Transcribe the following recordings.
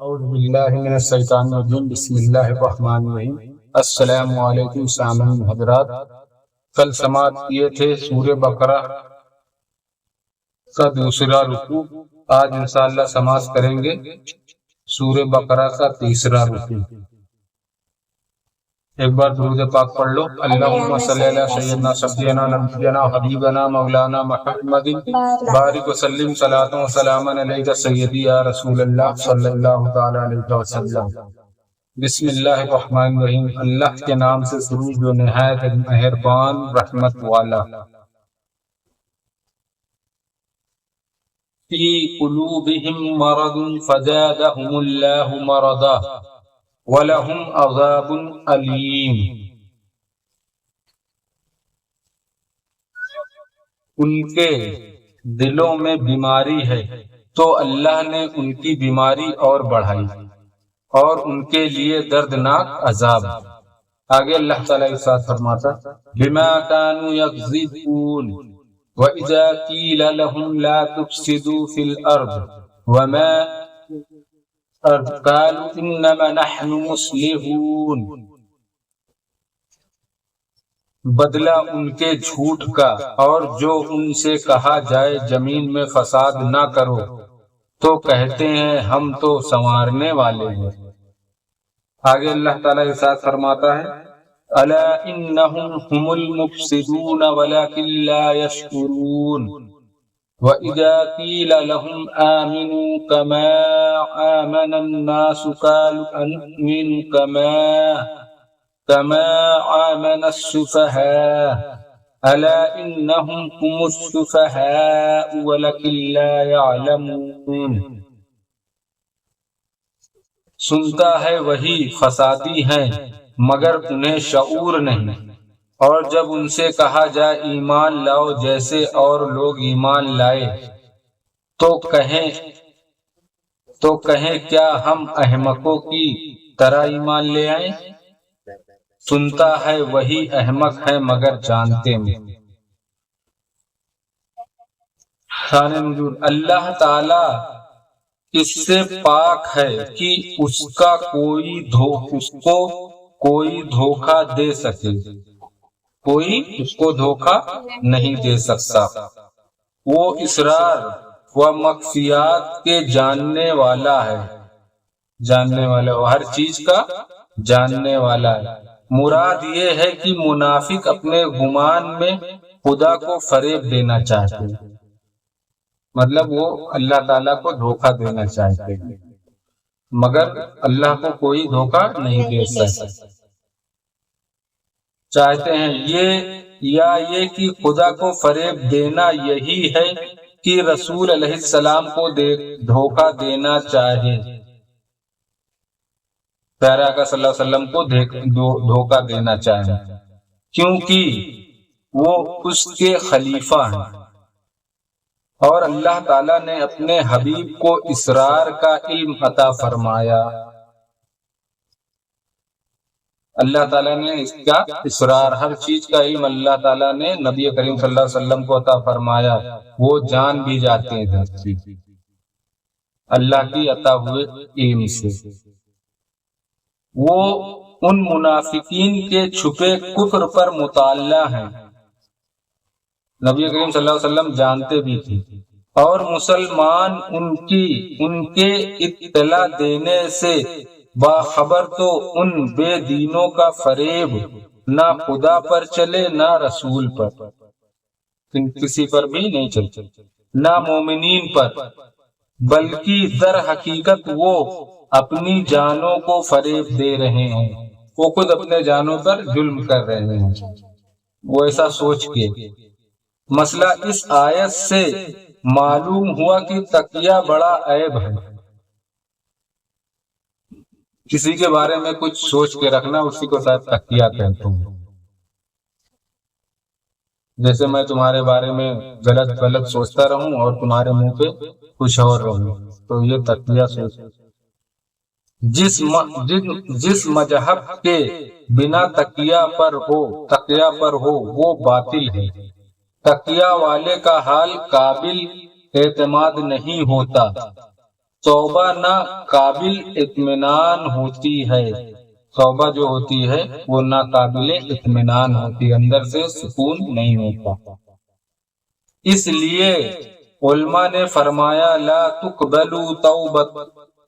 اعوذ باللہ من الشیطان الرجیم بسم اللہ الرحمن الرحیم۔ السلام علیکم سامعین حضرات، کل سماعت کیے تھے سورہ بقرہ کا دوسرا رکوع، آج انشاءاللہ سماعت کریں گے سورہ بقرہ کا تیسرا رکوع۔ ایک بار درود پاک پڑھ لو۔ اللہم صلی علی سیدنا سیدنا نبینا حبیبنا مولانا محمد بارک وسلم صلاۃ و سلام علیک سیدی یا رسول اللہ صلی اللہ تعالی علیہ وسلم۔ بسم اللہ الرحمن الرحیم، اللہ کے نام سے شروع جو نہایت مہربان رحمت والا۔ فی قلوبہم مرض فزادہم اللہ مرضا وَلَهُمْ عَذَابٌ أَلِيمٌ۔ ان کے دلوں میں بیماری ہے تو اللہ نے ان کی بیماری اور بڑھائی اور ان کے لیے دردناک عذاب۔ آگے اللہ تعالیٰ ارشاد فرماتا بِمَا كَانُوا يَكْذِبُونَ وَإِذَا قِيلَ لَهُمْ لَا تُفْسِدُوا فِي الْأَرْضِ وَمَا قالوا انما نحن مصلحون۔ بدلہ ان کے جھوٹ کا، اور جو ان سے کہا جائے زمین میں فساد نہ کرو تو کہتے ہیں ہم تو سنوارنے والے ہیں۔ آگے اللہ تعالیٰ ارشاد فرماتا ہے الا انہم هم المفسدون ولكن لا يشعرون۔ وَإِذَا قِيلَ لَهُمْ آمِنُوا كَمَا آمَنَ النَّاسُ قَالُوا أَنُؤْمِنُ كَمَا آمَنَ السُّفَهَاءُ أَلَا إِنَّهُمْ هُمُ السُّفَهَاءُ وَلَكِن لَّا يَعْلَمُونَ۔ سنتا ہے وہی فسادی ہیں مگر انہیں شعور نہیں، اور جب ان سے کہا جائے ایمان لاؤ جیسے اور لوگ ایمان لائے تو کہیں کیا ہم احمقوں کی طرح ایمان لے آئیں؟ سنتا ہے وہی احمق ہے مگر جانتے نہیں۔ شان نزول، اللہ تعالی اس سے پاک ہے کہ اس کو کوئی دھوکہ دے سکے، کوئی اس کو دھوکہ نہیں دے سکتا۔ وہ اسرار و مخفیات کے جاننے والا ہے، وہ ہر چیز کا جاننے والا ہے۔ مراد یہ ہے کہ منافق اپنے گمان میں خدا کو فریب دینا چاہتے ہیں، مطلب وہ اللہ تعالیٰ کو دھوکہ دینا چاہتے ہیں مگر اللہ کو کوئی دھوکہ نہیں دے سکتا چاہتے ہیں۔ یہ کہ خدا کو فریب دینا یہی ہے کہ رسول علیہ السلام کو دھوکہ دینا چاہے، پیارے آقا صلی اللہ علیہ وسلم کو دھوکہ دینا چاہے، کیونکہ وہ اس کے خلیفہ ہیں اور اللہ تعالیٰ نے اپنے حبیب کو اسرار کا علم عطا فرمایا۔ اللہ تعالیٰ نے اس کا اسرار، ہر چیز کا علم اللہ تعالیٰ نے نبی کریم صلی اللہ علیہ وسلم کو عطا فرمایا۔ وہ جان بھی جاتے ہیں ہر چیز اللہ کی عطا ہوئے علم سے۔ وہ ان منافقین کے چھپے کفر پر مطلع ہیں، نبی کریم صلی اللہ علیہ وسلم جانتے بھی تھے، اور مسلمان ان کے اطلاع دینے سے باخبر تو ان بے دینوں کا فریب نہ خدا پر چلے نہ رسول پر، کسی پر بھی نہیں چلتے، نہ مومنین پر، بلکہ در حقیقت وہ اپنی جانوں کو فریب دے رہے ہیں، وہ خود اپنے جانوں پر ظلم کر رہے ہیں، وہ ایسا سوچ کے۔ مسئلہ اس آیت سے معلوم ہوا کہ تقیہ بڑا عیب ہے، کسی کے بارے میں کچھ سوچ کے رکھنا، اسی کو شاید تقیہ کہتے ہیں۔ جیسے میں تمہارے بارے میں غلط سوچتا رہوں اور تمہارے منہ پہ کچھ اور رہوں، تو یہ تقیہ سوچ۔ جس مذہب کے بنا تقیہ پر ہو وہ باطل ہے۔ تقیہ والے کا حال قابل اعتماد نہیں ہوتا، توبہ نہ قابل اطمینان ہوتی ہے، توبہ جو ہوتی ہے وہ نہ قابل اطمینان ہوتی ہے، اندر سے سکون نہیں ہوتا۔ اس لیے علماء نے فرمایا لا تقبل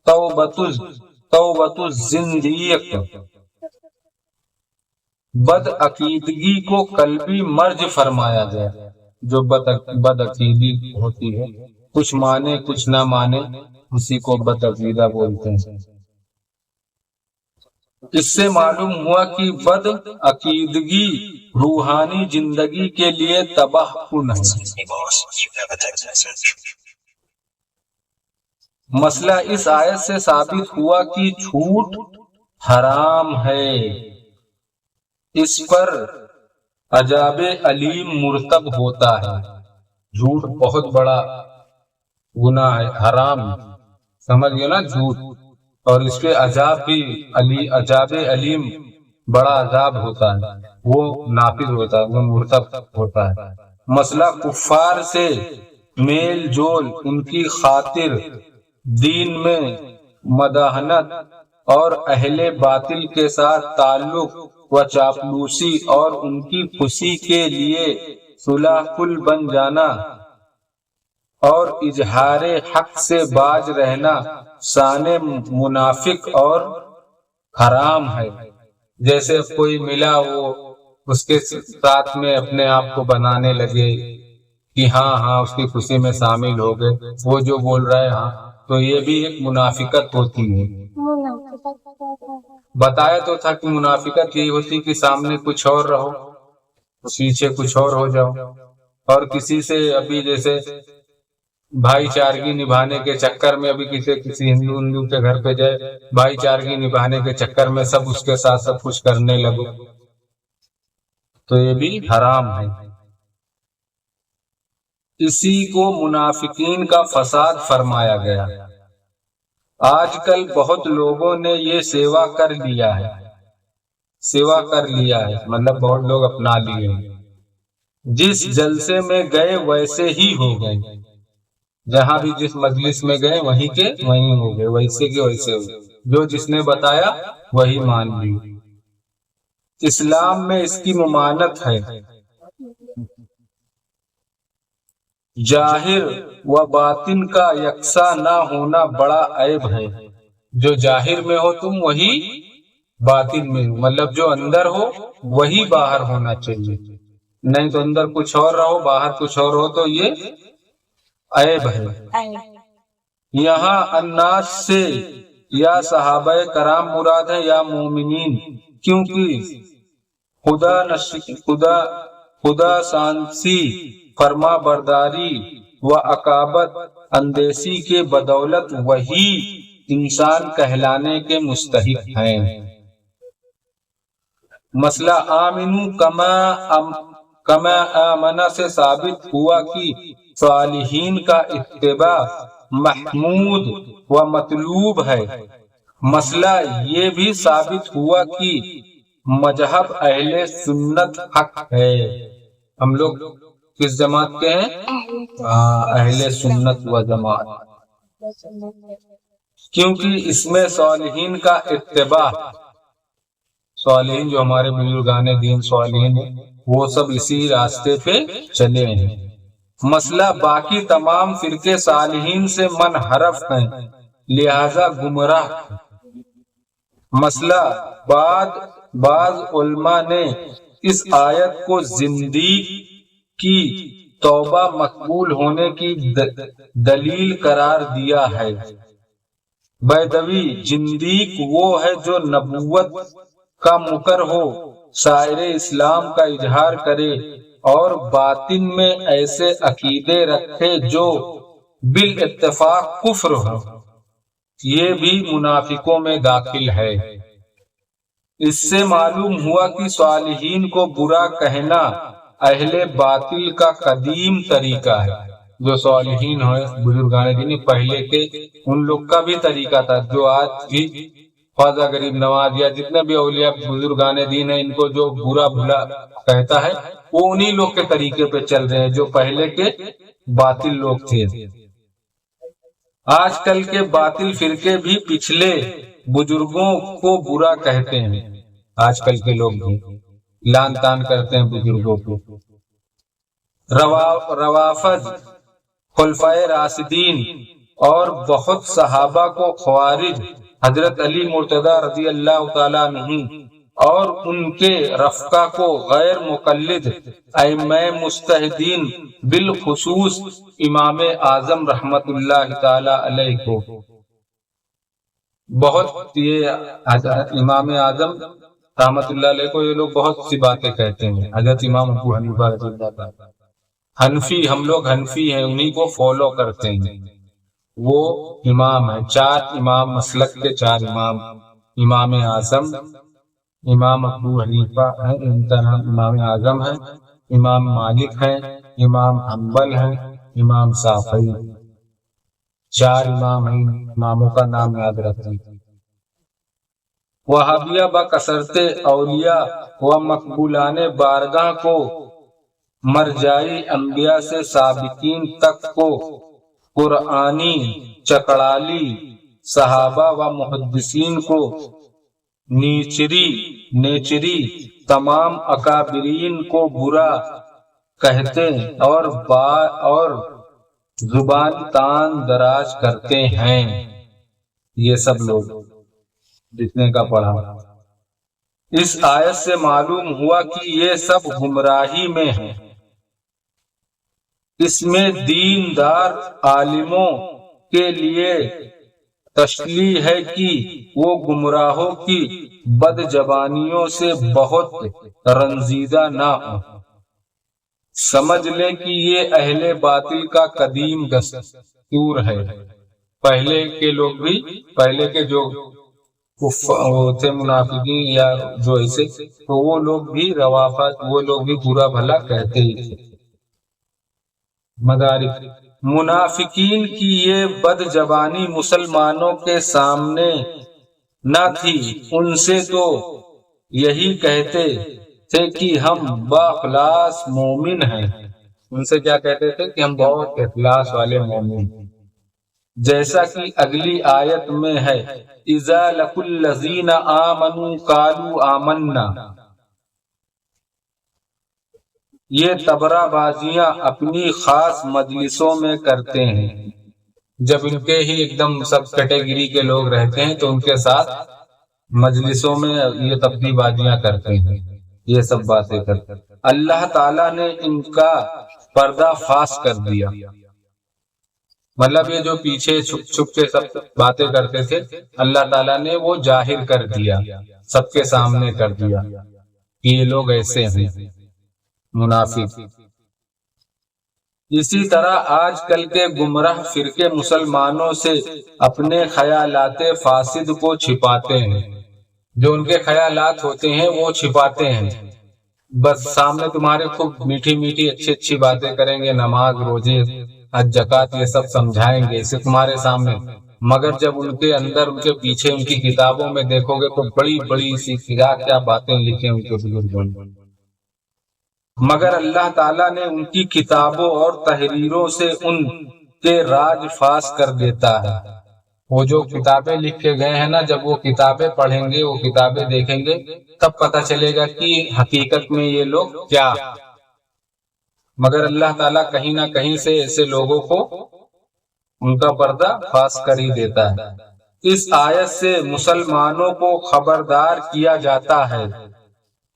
توبۃ الزندیق، بد عقیدگی کو قلبی مرج فرمایا گیا۔ جو بد عقیدی ہوتی ہے، کچھ مانے کچھ نہ مانے، اسی کو بد عقیدہ بولتے ہیں۔ اس سے معلوم ہوا کہ بد عقیدگی روحانی زندگی کے لیے تباہ کن ہے۔ مسئلہ اس آیت سے ثابت ہوا کہ جھوٹ حرام ہے، اس پر عذاب علیم مرتب ہوتا ہے۔ جھوٹ بہت بڑا گناہ ہے، حرام، سمجھ گئے نا، جھوٹ، اور اس پہ عذاب علیم بڑا عذاب ہوتا ہے، وہ نافذ ہوتا ہے، وہ مرتب ہوتا ہے۔ مسئلہ کفار سے میل جول، ان کی خاطر دین میں مداحنت اور اہل باطل کے ساتھ تعلق و چاپلوسی اور ان کی خوشی کے لیے صلح کل بن جانا اور اظہار حق سے باز رہنا شان منافق اور حرام ہے۔ جیسے کوئی ملا، وہ اس کے ساتھ میں اپنے آپ کو بنانے لگے کہ ہاں اس کی خوشی میں شامل ہو گئے، وہ جو بول رہا ہے ہاں، تو یہ بھی ایک منافقت ہوتی ہے۔ بتایا تو تھا کہ منافقت یہی ہوتی کہ سامنے کچھ اور رہو، پیچھے کچھ اور ہو جاؤ۔ اور کسی سے ابھی جیسے بھائی چارگی نبھانے کے چکر میں ابھی کسی ہندو کے گھر پہ جائے، بھائی چارگی نبھانے کے چکر میں سب اس کے ساتھ سب کچھ کرنے لگو، تو یہ بھی حرام ہے۔ اسی کو منافقین کا فساد فرمایا گیا۔ آج کل بہت لوگوں نے یہ سیوا کر لیا ہے، مطلب بہت لوگ اپنا لیے، جس جلسے میں گئے ویسے ہی ہو گئے، جہاں بھی جس مجلس میں گئے وہیں کے وہیں ہو گئے، ویسے کے ویسے ہو گئے، جو جس نے بتایا وہی مان لی۔ اسلام میں اس کی ممانعت ہے۔ ظاہر و باطن کا یکساں نہ ہونا بڑا عیب ہے۔ جو ظاہر میں ہو تم وہی باطن میں ہو، مطلب جو اندر ہو وہی باہر ہونا چاہیے، نہیں تو اندر کچھ اور رہو باہر کچھ اور ہو تو یہ عیب ہے۔ یہاں الناس سے یا صحابہ کرام مراد ہے یا مومنین، کیونکہ خدا شانسی، فرما برداری و عقابت اندیشی کے بدولت وہی انسان کہلانے کے مستحق ہیں۔ مسئلہ آمنو کما آمنا سے ثابت ہوا کہ صالحین کا اتباع محمود و مطلوب ہے۔ مسئلہ یہ بھی ثابت ہوا کہ مذہب اہل سنت حق ہے۔ ہم لوگ کس جماعت کے ہیں؟ اہل سنت و جماعت، کیونکہ اس میں صالحین کا اتباع، صالحین جو ہمارے بزرگان دین صالحین ہیں، وہ سب اسی راستے پہ چلے ہیں۔ مسئلہ باقی تمام فرقے صالحین سے منحرف ہیں، لہذا گمراہ۔ مسئلہ بعض علماء نے اس آیت کو زندیق کی توبہ مقبول ہونے کی دلیل قرار دیا ہے۔ بیدوی، زندیق وہ ہے جو نبوت کا مقر ہو، شاعر اسلام کا اظہار کرے اور باطن میں ایسے عقیدے رکھے جو بالاتفاق کفر ہو، یہ بھی منافقوں میں داخل ہے۔ اس سے معلوم ہوا کہ صالحین کو برا کہنا اہل باطل کا قدیم طریقہ ہے۔ جو صالحین ہیں بزرگان دین پہلے کے، ان لوگ کا بھی طریقہ تھا، جو آج بھی خواجہ غریب نواز یا جتنے بھی اولیاء بزرگان دین ہیں، ان کو جو برا بھلا کہتا ہے وہ انہی لوگ کے طریقے پہ چل رہے ہیں جو پہلے کے باطل لوگ تھے۔ آج کل کے باطل فرقے بھی پچھلے بزرگوں کو برا کہتے ہیں، آج کل کے لوگ بھی لان تان کرتے ہیں بزرگوں کو۔ روافض، خلفائے راشدین اور بہت صحابہ کو خوارج، حضرت علی مرتضی رضی اللہ تعالیٰ عنہ اور ان کے رفقا کو غیر مقلد ائمہ مجتہدین بالخصوص امام اعظم رحمت اللہ تعالی علیہ کو بہت، یہ امام اعظم رحمت اللہ علیہ کو یہ لوگ بہت سی باتیں کہتے ہیں۔ حضرت امام ابو حنیفہ رضی اللہ تعالی، حنفی، ہم لوگ حنفی ہیں، انہی کو فالو کرتے ہیں۔ وہ امام ہیں، چار امام مسلک کے، چار امام، امام اعظم، امام ابو حنیفہ ہے، ان کا نام امام اعظم ہے، امام مالک ہیں، امام حنبل ہیں، امام شافعی، چار امام ہیں، اماموں کا نام یاد رکھیں۔ وہابیہ بکثرت اولیاء و مقبولان بارگاہ کو مرجعی انبیاء سے سابقین تک کو قرآنی چکڑالی صحابہ و محدثین کو نیچری تمام اکابرین کو برا کہتے اور زبان تان دراز کرتے ہیں۔ یہ سب لوگ جتنے کا پڑھا، اس آیت سے معلوم ہوا کہ یہ سب گمراہی میں ہیں۔ اس میں دیندار عالموں کے لیے تسلی ہے کہ وہ گمراہوں کی بد زبانیوں سے بہت رنجیدہ نہ ہوں۔ سمجھ لیں کہ یہ اہل باطل کا قدیم دستور ہے۔ پہلے کے لوگ بھی، پہلے کے جو تھے منافقین یا جو ایسے، تو وہ لوگ بھی روافض، وہ لوگ بھی برا بھلا کہتے ہی تھے۔ مدارک، منافقین کی یہ بد زبانی مسلمانوں کے سامنے نہ تھی، ان سے تو یہی کہتے تھے کہ ہم باخلاص مومن ہیں۔ ان سے کیا کہتے تھے؟ کہ ہم بہت اخلاص والے مومن ہیں۔ جیسا کہ اگلی آیت میں ہے، اذا لقوا الذین آمنوا قالوا آمنا۔ یہ تبرہ بازیاں اپنی خاص مجلسوں میں کرتے ہیں، جب ان کے ہی ایک دم سب کیٹیگری کے لوگ رہتے ہیں تو ان کے ساتھ مجلسوں میں یہ تبرہ بازیاں کرتے ہیں، یہ سب باتیں کرتے ہیں۔ اللہ تعالیٰ نے ان کا پردہ فاش کر دیا، مطلب یہ جو پیچھے چھپ چھپ کے سب باتیں کرتے تھے، اللہ تعالیٰ نے وہ ظاہر کر دیا، سب کے سامنے کر دیا کہ یہ لوگ ایسے ہیں منافق۔ اسی طرح آج کل کے گمراہ فرقے مسلمانوں سے اپنے خیالات فاسد کو چھپاتے ہیں، جو ان کے خیالات ہوتے ہیں وہ چھپاتے ہیں، بس سامنے تمہارے خوب میٹھی میٹھی اچھی اچھی باتیں کریں گے، نماز روزے حج زکات یہ سب سمجھائیں گے اسے تمہارے سامنے، مگر جب ان کے اندر، ان کے پیچھے، ان کی کتابوں میں دیکھو گے تو بڑی بڑی سی کیا باتیں لکھیں ان کے بزرگوں نے۔ مگر اللہ تعالیٰ نے ان کی کتابوں اور تحریروں سے ان کے راز فاش کر دیتا ہے۔ وہ جو کتابیں لکھ کے گئے ہیں نا، جب وہ کتابیں پڑھیں گے، وہ کتابیں دیکھیں گے، تب پتہ چلے گا کہ حقیقت میں یہ لوگ کیا۔ مگر اللہ تعالیٰ کہیں نہ کہیں سے ایسے لوگوں کو ان کا پردہ فاش کر ہی دیتا ہے۔ اس آیت سے مسلمانوں کو خبردار کیا جاتا ہے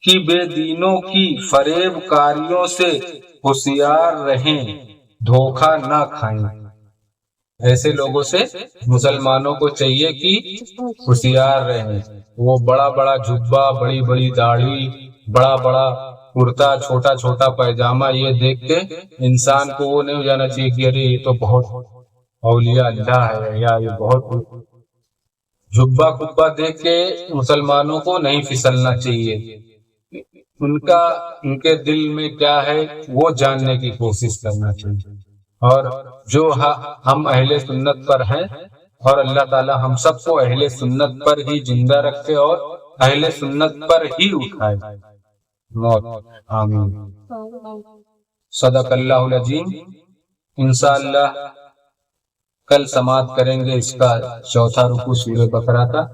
کہ بے دینوں کی فریب کاریوں سے ہوشیار رہیں، دھوکہ نہ کھائیں۔ ایسے لوگوں سے مسلمانوں کو چاہیے کہ ہوشیار رہیں۔ وہ بڑا بڑا جھبا، بڑی بڑی داڑھی، بڑا بڑا کرتا، چھوٹا چھوٹا پیجامہ، یہ دیکھ کے انسان کو وہ نہیں ہو جانا چاہیے کہ ارے یہ تو بہت اولیاء اللہ ہے، یا یہ بہت جھبا کبا دیکھ کے مسلمانوں کو نہیں پھسلنا چاہیے۔ ان کے دل میں کیا ہے وہ جاننے کی کوشش کرنا چاہیے۔ اور جو ہم اہل سنت پر ہیں، اور اللہ تعالی ہم سب کو اہل سنت پر ہی زندہ رکھے اور اہل سنت پر ہی اٹھائے۔ آمین۔ صدق اللہ العظیم۔ انشاءاللہ کل سماعت کریں گے اس کا چوتھا رکوع سورہ بقرہ کا۔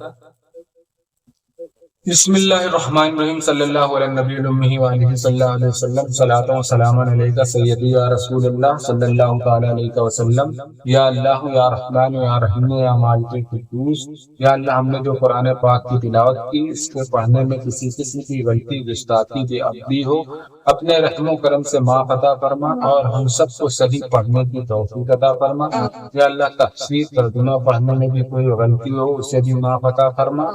بسم اللہ الرحمن الرحیم، صلی اللہ علیہ نبی الامی وآلہ صلی اللہ علیہ وسلم، صلاۃ و سلام علیکہ سیدی یا رسول اللہ صلی اللہ تعالی علیہ وسلم۔ یا اللہ، یا رحمان، یا رحیم، یا مالک القدوس، یا اللہ ہم نے جو قرآن پاک کی تلاوت کی، اس کو پڑھنے میں کسی قسم کی غلطی، گستاخی، بے ادبی ہو، اپنے رحم و کرم سے معاف عطا فرما، اور ہم سب کو صحیح پڑھنے کی توفیق عطا فرما۔ یا اللہ تفسیر ترجمہ پڑھنے میں بھی کوئی غلطی ہو اسے بھی معاف عطا فرما۔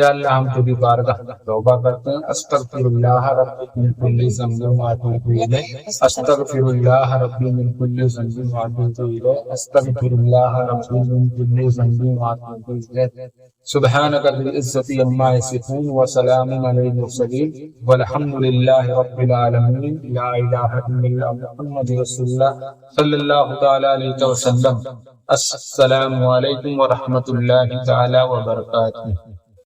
یا اللہ ہم تیری بارگاہ میں توبہ کرتے ہیں، استغفر اللہ ربی من کل ذنب واتوب الیہ، استغفر اللہ ربی من کل ذنب واتوب الیہ، استغفر اللہ ربی من کل ذنب واتوب الیہ۔ سبحانک ذی العزۃ عما یصفون وسلام علی المرسلین والحمد للہ رب العالمین۔ لا الہ الا اللہ محمد رسول اللہ صلی اللہ تعالی علیہ وسلم۔ السلام علیکم ورحمۃ اللہ تعالی وبرکاتہ۔